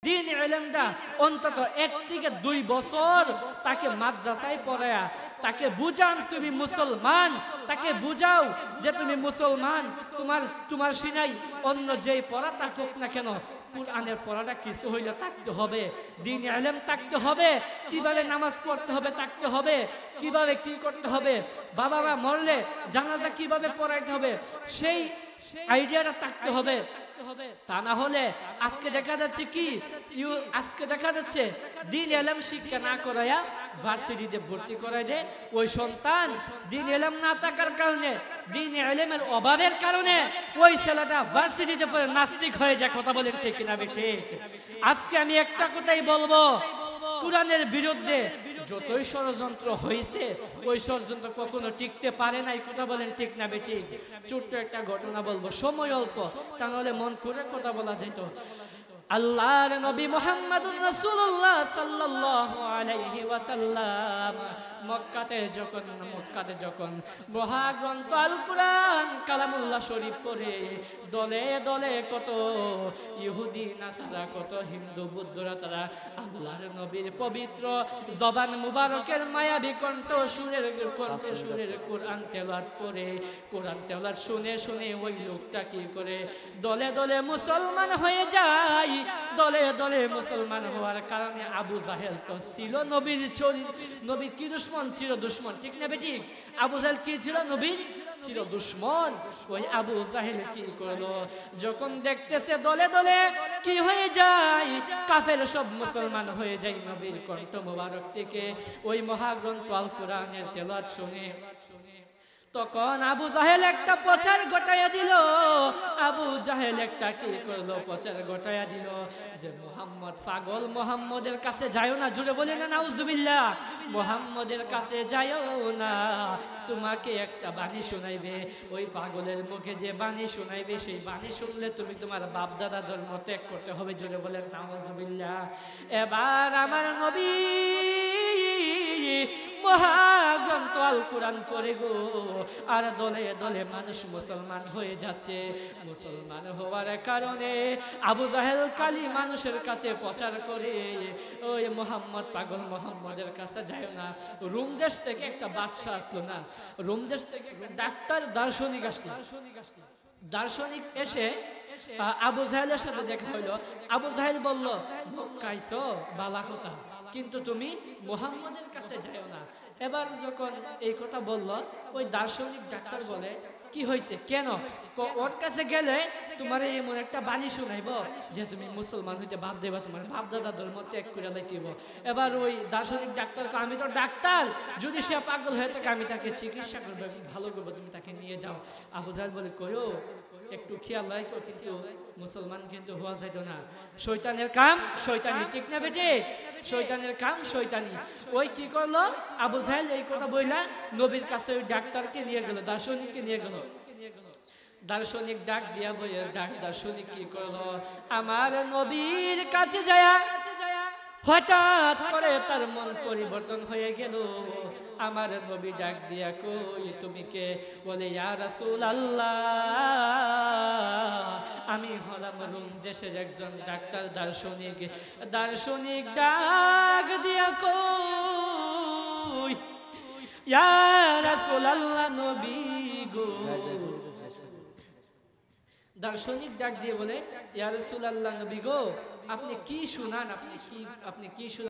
দিন ইলমটা অন্তত 1 থেকে 2 বছর তাকে মাদ্রাসায় পড়ায়া তাকে বুঝান তুমি মুসলমান, তাকে বুঝাও যে তুমি মুসলমান। তোমার সিনাই অন্য যেই পড়া থাকুক না কেন, কুরআনের পড়াটা কিছু হইলে থাকতে হবে, দিন ইলম থাকতে হবে, কিভাবে নামাজ পড়তে হবে থাকতে হবে, কিভাবে কি করতে হবে, বাবা মা মরলে জানাজা কিভাবে পড়াইতে হবে সেই আইডিয়াটা থাকতে হবে। তা না হলে আজকে দেখা যাচ্ছে কি, আজকে দেখা যাচ্ছে দিন ইলম শিক্ষা না করায়া ভার্সিটিতে ভর্তি করাই দেয়। ওই সন্তান দিন ইলম না থাকার কারণে, দিন ইলমের অভাবের কারণে ওই ছেলেটা ভার্সিটিতে পড়ে নাস্তিক হয়ে যায়। কথা বলেন ঠিক কিনা ঠিক? আজকে আমি একটা কথাই বলবো, কুরআনের বিরুদ্ধে যতই ষড়যন্ত্র হয়েছে ওই ষড়যন্ত্র কখনো টিকতে পারে নাই। কথা বলেন ঠিক না বেঠিক? ছোট্ট একটা ঘটনা বলবো, সময় অল্প, তা নাহলে মন করে কথা বলা যেত। আল্লাহর নবী মুহাম্মদুর রাসূলুল্লাহ সাল্লাল্লাহু আলাইহি ওয়াসাল্লাম মক্কাতে যখন মহাগ্রন্থ আল কুরআন কালামুল্লাহ শরীফ পড়ে দলে দলে কত ইহুদি নাসারা, কত হিন্দু বৌদ্ধরা তারা আল্লাহর নবীর পবিত্র জবান মুবারকের মায়াবী কণ্ঠ সুরের কোরআন তেলাওয়াত করে, কোরআন তেলাওয়াত শুনে শুনে ওই লোকটা কি করে দলে দলে মুসলমান হয়ে যায়। দলে দলে মুসলমান হওয়ার কারণে আবু জাহেল তো ছিল নবীর কি দুশমন, ছিল দুশমন, ঠিক না বেঠিক? আবু জাহেল কি ছিল? নবীর ছিল দুশমন। ওই আবু জাহেল কি করলো, যখন দেখতেছে দলে দলে কি হয়ে যায়, কাফের সব মুসলমান হয়ে যায় নবীর কণ্ঠ মোবারক থেকে ওই মহাগ্রন্থ আল কোরআনের তেলাওয়াত শুনে, তখন আবু জাহেল একটা প্রচার ঘটাইয়া দিল। আবু জাহেল একটা কি করলো, প্রচার ঘটাইয়া দিল যে মুহাম্মদ পাগল, মুহাম্মদের কাছে যাইও না। জুড়ে বলি না নাউজুবিল্লাহ? মুহাম্মদের কাছে যাইও না, তোমাকে একটা বাণী শোনাইবে। ওই পাগলের মুখে যে বাণী শোনাইবে সেই বাণী শুনলে তুমি তোমার বাপ দাদা ধর্ম ত্যাগ করতে হবে। জুড়ে বলেন নাউজুবিল্লাহ? এবার আমার নবী মহাগ্রন্থ আল কোরআন পড়ে গো, আর দলে দলে মানুষ মুসলমান হয়ে যাচ্ছে। মুসলমান হওয়ার কারণে আবু জাহেল কালি মানুষের কাছে প্রচার করে, ওই মোহাম্মদ পাগল, মোহাম্মদের কাছে যায় না। রোম দেশ থেকে একটা বাদশা আসলো না, রোম দেশ থেকে ডাক্তার দার্শনিক আসলো। দার্শনিক এসে আবু জাহেলের সাথে দেখা হইলো। আবু জাহেল বলল, কাইছো বালা কথা, কিন্তু তুমি মুহাম্মদের কাছে যাও না। এবার যখন এই কথা বলল, ওই দার্শনিক ডাক্তার বলে, কি হয়েছে, কেন? ওর কাছে গেলে তোমার এমন একটা বাণী শুনাইব যে তুমি মুসলমান হইতে বাদ দেবা, তোমার বাপ দাদা ধর্ম ত্যাগ করে লাইব। এবার ওই দার্শনিক ডাক্তার, আমি তো ডাক্তার, যদি সে পাগল হয়ে থাকে আমি তাকে চিকিৎসা করবো, ভালো করবো, তুমি তাকে নিয়ে যাও। আবু জাহেল বলে, কইও একটু খেয়াল রাখো, কিন্তু মুসলমান কিন্তু হওয়া যাইতো না। শয়তানের কাম শয়তানি, ঠিক না বেটে? শয়তানের কাম শয়তানি। ওই কি করলো, আবু জাহেল এই কথা বইলা নবীর কাছে ওই ডাক্তারকে নিয়ে গেল, দার্শনিককে নিয়ে গেল। দার্শনিক ডাক দিয়া বইয়া দার্শনিক কি করলো, আমার নবীর কাছে যায় হঠাৎ করে তার মন পরিবর্তন হয়ে গেল। আমার নবী ডাক দিয়া কই, তুমি কে? বলে, ইয়া রাসূলুল্লাহ, আমি হলাম রোম দেশের একজন ডাক্তার দার্শনিক। দার্শনিক ডাক দিয়া কই, ইয়া রাসূলুল্লাহ, নবী গো। দার্শনিক ডাক দিয়ে বলে, ইয়া রাসূলুল্লাহ, নবী গো, আপনি কি শুনান, আপনি কি শুনান?